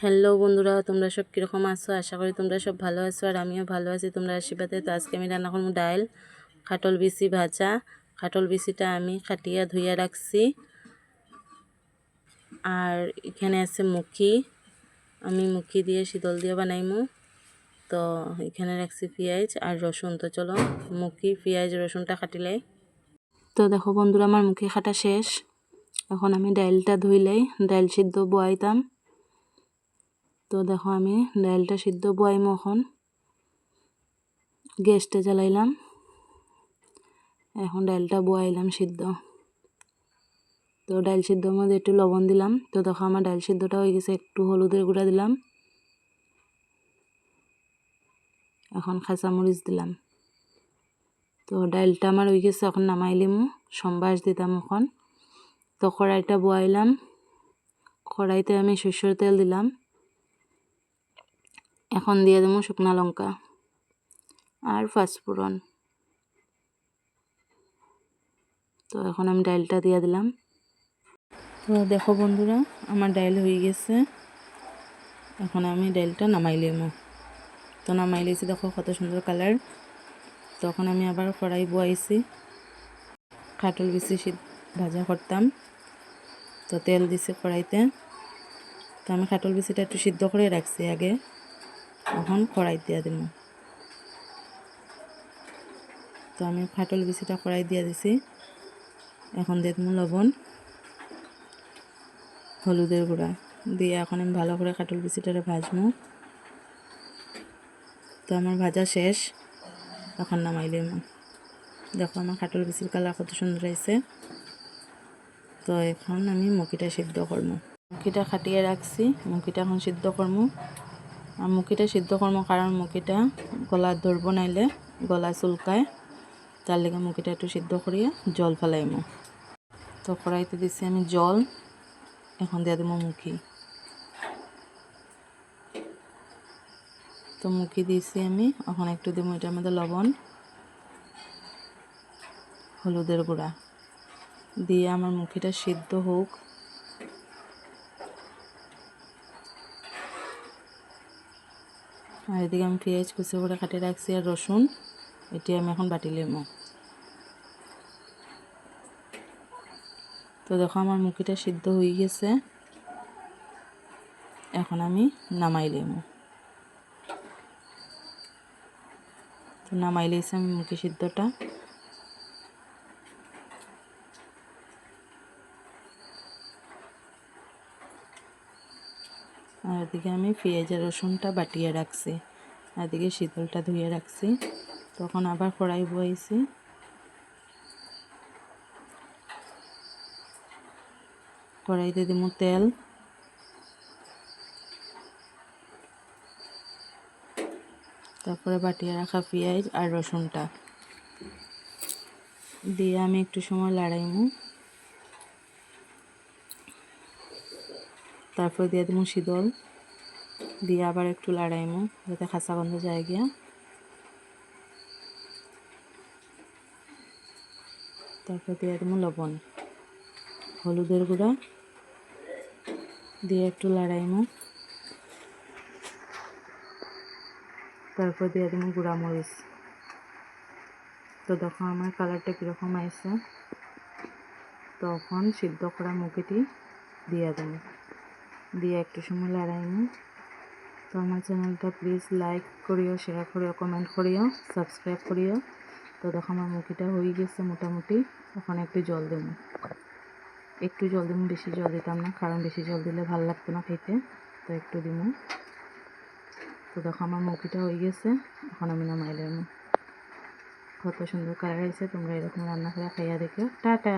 Hello বন্ধুরা, তোমরা সব কীরকম আছো? আশা করি তোমরা সব ভালো আছো আর আমিও ভালো আছি তোমরা আশীর্বাদে। তো আজকে আমি রান্না করবো ডাল, কাটল বিচি ভাজা। কাটল বিচিটা আমি কাটিয়া ধুইয়া রাখছি। আর এখানে আছে মুখি, আমি মুখি দিয়ে শীতল দিয়ে বানাইমু। তো এখানে রাখছি পেঁয়াজ আর রসুন। তো চলো মুখি পেঁয়াজ রসুনটা কাটিলাই। তো দেখো বন্ধুরা, আমার মুখি কাটা শেষ। এখন আমি ডালটা ধুইলাই, ডাল সিদ্ধ বয়াইতাম। তো দেখো আমি ডালটা সিদ্ধ বয়াইমু। এখন গ্যাসটা জ্বালাইলাম, এখন ডালটা বয়াইলাম সিদ্ধ। তো ডাল সিদ্ধর মধ্যে একটু লবণ দিলাম। তো দেখো আমার ডাল সিদ্ধটা হয়ে গেছে। একটু হলুদের গুঁড়া দিলাম, এখন কাঁচামরিচ দিলাম। তো ডালটা আমার হয়ে গেছে, এখন নামাইলিম। সম্বাস দিতাম এখন। তো কড়াইটা বয়াইলাম, কড়াইতে আমি সরষের তেল দিলাম। এখন দিয়ে দেবো শুকনা লঙ্কা আর পাঁচফোড়ন। তো এখন আমি ডালটা দিয়ে দিলাম। তো দেখো বন্ধুরা, আমার ডাল হয়ে গেছে। এখন আমি ডালটা নামাইলিম। তো নামাইলেছি, দেখো কত সুন্দর কালার। তখন আমি আবার কড়াই বয়াইছি, কাটল বিচি ভাজা করতাম। তো তেল দিছি কড়াইতে। তো আমি কাটল বিচিটা একটু সিদ্ধ করে রাখছি আগে, এখন কড়াই দিয়ে দিব। তো আমি কাটল বিচিটা কড়াই দিয়ে দিছি। এখন দিয়ে দেবো লবণ, হলুদের গুঁড়া দিয়ে এখন আমি ভালো করে কাটল বিচিটারে ভাজবো। তো আমার ভাজা শেষ, এখন নামাইলাম। দেখো আমার কাটল বিচির কালার কত সুন্দর হয়েছে। তো এখন আমি মুখিটা সিদ্ধ করবো। মুখিটা খাটিয়ে রাখছি, মুখিটা এখন সিদ্ধ করবো। আর মুখিটা সিদ্ধ করবো কারণ মুখিটা গলা ধরব, নাইলে গলা চুলকায়। তার লেগে মুখিটা একটু সিদ্ধ করিয়া জল ফেলাইমো। তো কড়াইতে দিচ্ছি আমি জল, এখন দিয়ে দেবো মুখি। তো মুখি দিয়েছি আমি, এখন একটু দেবো এটার মধ্যে লবণ, হলুদের গুঁড়া দিয়ে আমার মুখিটা সিদ্ধ হোক। আর এদিকে আমি পেঁয়াজ কুচি করে কাটিয়ে রাখছি আর রসুন, এটি আমি এখন বাটি নেবো। তো দেখো আমার মুখিটা সিদ্ধ হয়ে গেছে, এখন আমি নামাই নেবো। তো নামাই লেছি আমি মুখি সিদ্ধটা। আর এদিকে আমি পেঁয়াজ আর রসুনটা বাটিয়ে রাখছি, আর এদিকে শীতলটা ধুয়ে রাখছি। তখন আবার কড়াই বইছি, কড়াইতে দিব তেল, তারপরে বাটিয়ে রাখা পেঁয়াজ আর রসুনটা দিয়ে আমি একটু সময় লাড়াইমু। তারপরে দিয়ে দেবো শীতল, দিয়ে আবার একটু লাড়াইমু যাতে খাঁচা গন্ধ যায় গিয়া। তারপর দিয়ে দেবো লবণ, হলুদের গুঁড়া দিয়ে একটু লাড়াইমু। তারপর দিয়ে দেবো গুঁড়া মরিচ। তো দেখো আমার কালারটা কীরকম আসছে। তখন সিদ্ধ করা মুখিটি দিয়ে দেবো, দিয়ে একটু সময় লাড়াইমু। তো আমার চ্যানেলটা প্লিজ লাইক করিও, শেয়ার করিও, কমেন্ট করিও, সাবস্ক্রাইব করিও। তো দেখো আমার মুখিটা হয়ে গেছে মোটামুটি। এখন একটু জল দেবো, একটু জল দেবো, বেশি জল দিতাম না কারণ বেশি জল দিলে ভালো লাগতো না খেতে। তো একটু দিব। তো দেখো আমার মুখিটা হয়ে গেছে, এখন আমি নামাইলাম। কত সুন্দর কালার হয়েছে। তোমরা এরকম রান্না করে খাইয়া দেখো। টাটা।